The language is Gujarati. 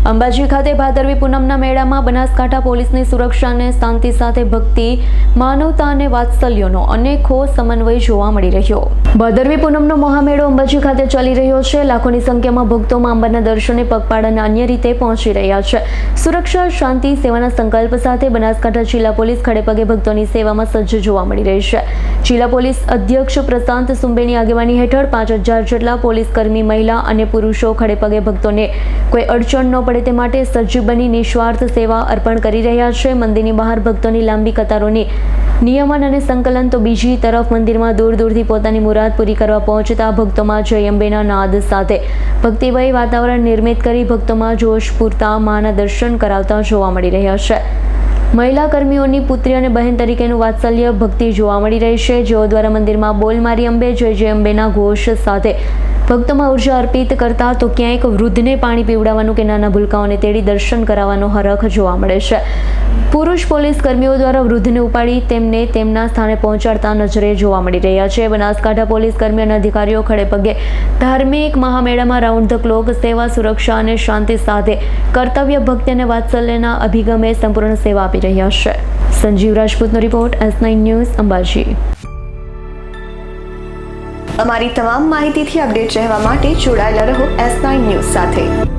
અંબાજી ખાતે ભાદરવી પૂનમના મેળામાં બનાસકાંઠા પોલીસની સુરક્ષા અને શાંતિ સાથે ભક્તિ, માનવતા અને વાત્સલ્યનો અનેકો સમન્વય જોવા મળી રહ્યો। ભાદરવી પૂનમનો મહામેળો અંબાજી ખાતે ચાલી રહ્યો છે। લાખોની સંખ્યામાં ભક્તોમાં અંબાના દર્શને પગપાળા અને અન્ય રીતે પહોંચી રહ્યા છે। સુરક્ષા, શાંતિ, સેવાના સંકલ્પ સાથે બનાસકાંઠા જિલ્લા પોલીસ ખડેપગે ભક્તોની સેવામાં સજ્જ જોવા મળી રહી છે। જિલ્લા પોલીસ અધ્યક્ષ પ્રશાંત સુંબેની આગેવાની હેઠળ 5000 જેટલા પોલીસકર્મી, મહિલા અને પુરુષો ખડેપગે ભક્તોને કોઈ અડચણ ન પડે તે માટે સજ્જ બની નિસ્વાર્થ સેવા અર્પણ કરી રહ્યા છે। મંદિરની બહાર ભક્તોની લાંબી કતારોની નિયમન અને સંકલન તો બીજી તરફ મંદિરમાં દૂર દૂરથી પોતાની મુરાદ પૂરી કરવા પહોંચતા ભક્તોમાં જય અંબેના નાદ સાથે ભક્તિમય વાતાવરણ નિર્મિત કરી ભક્તોમાં જોશ પૂરતા માના દર્શન કરાવતા જોવા મળી રહ્યા છે। મહિલા કર્મીઓની પુત્રી અને બહેન તરીકેનું વાત્સલ્ય ભક્તિ જોવા મળી રહી છે, જેઓ દ્વારા મંદિરમાં બોલ મારી અંબે, જય જય અંબેના ઘોષ સાથે ભક્તોમાં ઉર્જા અર્પિત કરતા તો ક્યાંક વૃદ્ધને પાણી પીવડાવવાનું કે નાના ભૂલકાઓને તેડી દર્શન કરાવવાનો હરખ જોવા મળે છે। પુરુષ પોલીસ કર્મીઓ દ્વારા વૃદ્ધને ઉપાડી તેમને તેમના સ્થાને પહોંચાડતા નજરે જોવા મળી રહ્યા છે। બનાસકાંઠા પોલીસ કર્મી અને અધિકારીઓ ખડેપગે ધાર્મિક મહામેળામાં રાઉન્ડ ધ ક્લોક સેવા, સુરક્ષા અને શાંતિ સાથે કર્તવ્ય, ભક્તિ અને વાત્સલ્યના અભિગમે સંપૂર્ણ સેવા આપી રહ્યા છે। સંજીવ રાજપૂતનો રિપોર્ટ, S9 ન્યૂઝ, અંબાજી। અમારી તમામ માહિતીથી અપડેટ રહેવા માટે જોડાયેલા રહો S9 ન્યૂઝ સાથે।